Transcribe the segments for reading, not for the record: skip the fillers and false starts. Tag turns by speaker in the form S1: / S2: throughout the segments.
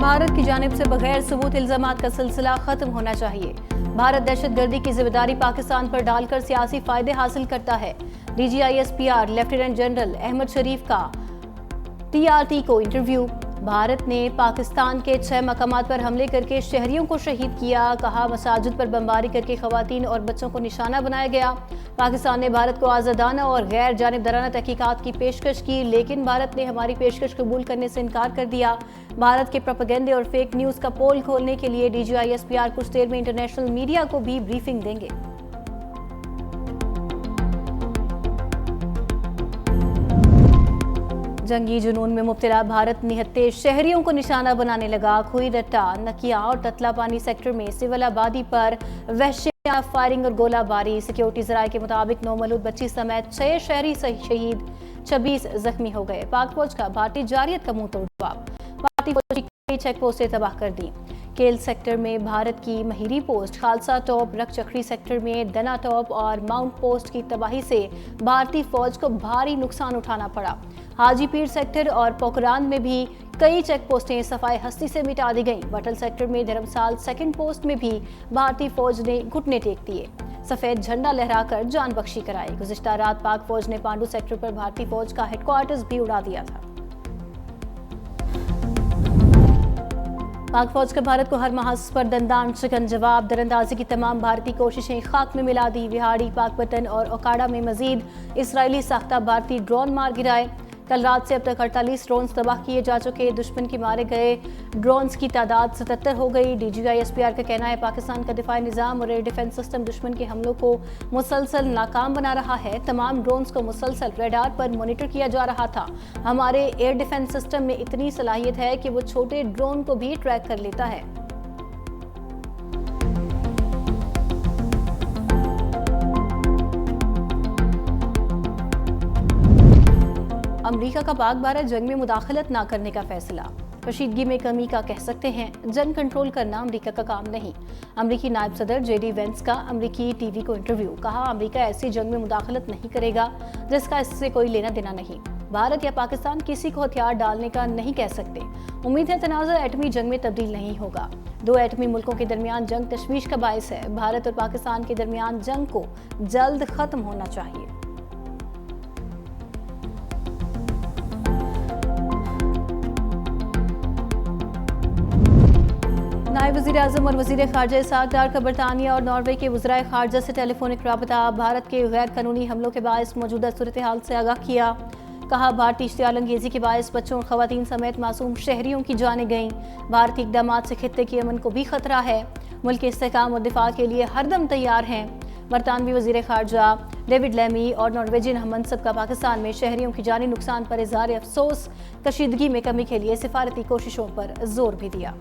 S1: بھارت کی جانب سے بغیر ثبوت الزامات کا سلسلہ ختم ہونا چاہیے۔ بھارت دہشت گردی کی ذمہ داری پاکستان پر ڈال کر سیاسی فائدے حاصل کرتا ہے۔ D G I S P R lieutenant general Ahmed Sharif کا ٹی آر ٹی کو انٹرویو۔ بھارت نے پاکستان کے 6 مقامات پر حملے کر کے شہریوں کو شہید کیا، کہا مساجد پر بمباری کر کے خواتین اور بچوں کو نشانہ بنایا گیا۔ پاکستان نے بھارت کو آزادانہ اور غیر جانبدارانہ تحقیقات کی پیشکش کی، لیکن بھارت نے ہماری پیشکش قبول کرنے سے انکار کر دیا۔ بھارت کے پروپیگنڈے اور فیک نیوز کا پول کھولنے کے لیے D G I S P R کچھ دیر میں انٹرنیشنل میڈیا کو بھی بریفنگ دیں گے۔ جنگی جنون میں مبتلا بھارت نہتے شہریوں کو نشانہ بنانے لگا۔ کھوئی رٹا، نکیا اور تتلا پانی سیکٹر میں سول آبادی پر وحشیانہ فائرنگ اور گولہ باری۔ سیکیورٹی ذرائع کے مطابق نومولود بچی سمیت 6 شہری شہید، 26 زخمی ہو گئے۔ پاک فوج کا بھارتی جارحیت کا منہ توڑ جواب۔ بھارتی فوج کی کئی چیک پوسٹیں تباہ کر دیں۔ کیل سیکٹر میں بھارت کی مہیری پوسٹ، خالصہ ٹاپ، رک چکری سیکٹر میں دنا ٹاپ اور ماؤنٹ پوسٹ کی تباہی سے بھارتی فوج کو بھاری نقصان اٹھانا پڑا۔ حاجی پیر سیکٹر اور پوکران میں بھی کئی چیک پوسٹیں صفائی ہستی سے مٹا دی گئیں۔ بٹل سیکٹر میں دھرمسال سیکنڈ پوسٹ میں بھی بھارتی فوج نے گھٹنے ٹیک دیے، سفید جھنڈا لہرا کر جان بخشی کرائی۔ گزشتہ رات پاک فوج نے پانڈو سیکٹر پر بھارتی فوج کا ہیڈ کوارٹرز بھی اڑا دیا تھا۔ پاک فوج کا بھارت کو ہر محاذ پر دندان شکن جواب۔ دراندازی کی تمام بھارتی کوششیں خاک میں ملا دی۔ وہاڑی، پاک پتن اور اوکاڑا میں مزید اسرائیلی ساختہ بھارتی ڈرون مار گرائے۔ کل رات سے اب تک 48 ڈرونز تباہ کیے جا چکے۔ دشمن کے مارے گئے ڈرونز کی تعداد 77 ہو گئی۔ D G I S P R کا کہنا ہے پاکستان کا دفاعی نظام اور ایئر ڈیفنس سسٹم دشمن کے حملوں کو مسلسل ناکام بنا رہا ہے۔ تمام ڈرونز کو مسلسل ریڈار پر مانیٹر کیا جا رہا تھا۔ ہمارے ایئر ڈیفنس سسٹم میں اتنی صلاحیت ہے کہ وہ چھوٹے ڈرون کو بھی ٹریک کر لیتا ہے۔ امریکہ کا پاک بھارت جنگ میں مداخلت نہ کرنے کا فیصلہ۔ کشیدگی میں کمی کا کہہ سکتے ہیں، جنگ کنٹرول کرنا امریکہ کا کام نہیں۔ امریکی نائب صدر جے ڈی وینس کا امریکی ٹی وی کو انٹرویو۔ کہا امریکہ ایسی جنگ میں مداخلت نہیں کرے گا جس کا اس سے کوئی لینا دینا نہیں۔ بھارت یا پاکستان کسی کو ہتھیار ڈالنے کا نہیں کہہ سکتے۔ امید ہے تنازع ایٹمی جنگ میں تبدیل نہیں ہوگا۔ 2 ایٹمی ملکوں کے درمیان جنگ تشویش کا باعث ہے۔ بھارت اور پاکستان کے درمیان جنگ کو جلد ختم ہونا چاہیے۔ نائب وزیر اعظم اور وزیر خارجہ اسحاق ڈار کا برطانیہ اور ناروے کے وزرائے خارجہ سے ٹیلی فونک رابطہ۔ بھارت کے غیر قانونی حملوں کے باعث موجودہ صورتحال سے آگاہ کیا۔ کہا بھارتی اشتعال انگیزی کے باعث بچوں اور خواتین سمیت معصوم شہریوں کی جانیں گئیں۔ بھارتی اقدامات سے خطے کے امن کو بھی خطرہ ہے۔ ملک کے استحکام اور دفاع کے لیے ہر دم تیار ہیں۔ برطانوی وزیر خارجہ ڈیوڈ لیمی اور نارویجین ہم منصب کا پاکستان میں شہریوں کی جانی نقصان پر اظہار افسوس، کشیدگی میں کمی کے لیے سفارتی کوششوں پر زور بھی دیا۔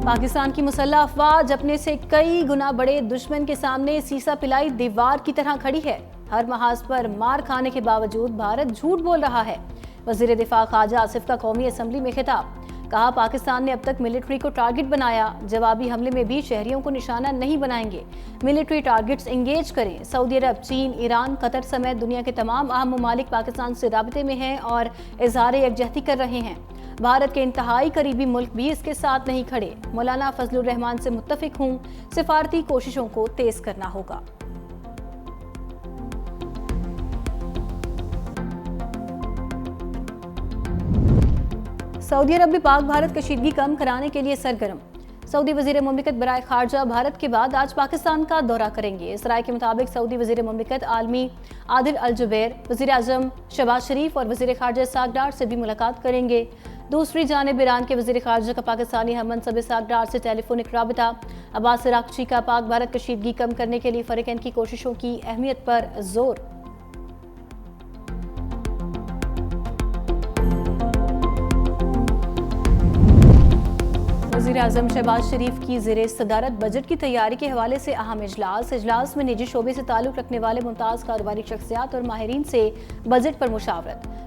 S1: پاکستان کی مسلح افواج اپنے سے کئی گنا بڑے دشمن کے سامنے سیسا پلائی دیوار کی طرح کھڑی ہے۔ ہر محاذ پر مار کھانے کے باوجود بھارت جھوٹ بول رہا ہے۔ وزیر دفاع خواجہ آصف کا قومی اسمبلی میں خطاب۔ کہا پاکستان نے اب تک ملٹری کو ٹارگٹ بنایا، جوابی حملے میں بھی شہریوں کو نشانہ نہیں بنائیں گے۔ ملٹری ٹارگٹس انگیج کریں۔ سعودی عرب، چین، ایران، قطر سمیت دنیا کے تمام اہم ممالک پاکستان سے رابطے میں ہیں اور اظہار یکجہتی کر رہے ہیں۔ بھارت کے انتہائی قریبی ملک بھی اس کے ساتھ نہیں کھڑے۔ مولانا فضل الرحمان سے متفق ہوں، سفارتی کوششوں کو تیز کرنا ہوگا۔ سعودی عرب بھی پاک بھارت کشیدگی کم کرانے کے لیے سرگرم۔ سعودی وزیر مملکت برائے خارجہ بھارت کے بعد آج پاکستان کا دورہ کریں گے۔ اس رائے کے مطابق سعودی وزیر مملکت عالمی عادل الجبیر وزیر اعظم شہباز شریف اور وزیر خارجہ اسحاق ڈار سے بھی ملاقات کریں گے۔ دوسری جانب ایران کے وزیر خارجہ کا پاکستانی ہم منصب اسحاق ڈار سے ٹیلی فونک رابطہ۔ عباس عراقچی کا پاک بھارت کشیدگی کم کرنے کے لیے فریقین کی کوششوں کی اہمیت پر زور۔ وزیر اعظم شہباز شریف کی زیر صدارت بجٹ کی تیاری کے حوالے سے اہم اجلاس میں نجی شعبے سے تعلق رکھنے والے ممتاز کاروباری شخصیات اور ماہرین سے بجٹ پر مشاورت۔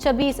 S1: 26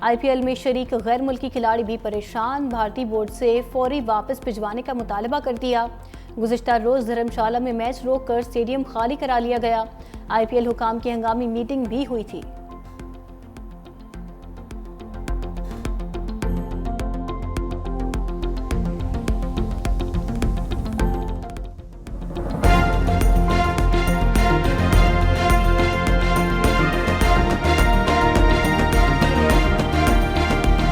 S1: آئی پی ایل میں شریک غیر ملکی کھلاڑی بھی پریشان، بھارتی بورڈ سے فوری واپس بھجوانے کا مطالبہ کر دیا۔ گزشتہ روز دھرم شالہ میں میچ روک کر اسٹیڈیم خالی کرا لیا گیا۔ آئی پی ایل حکام کی ہنگامی میٹنگ بھی ہوئی تھی۔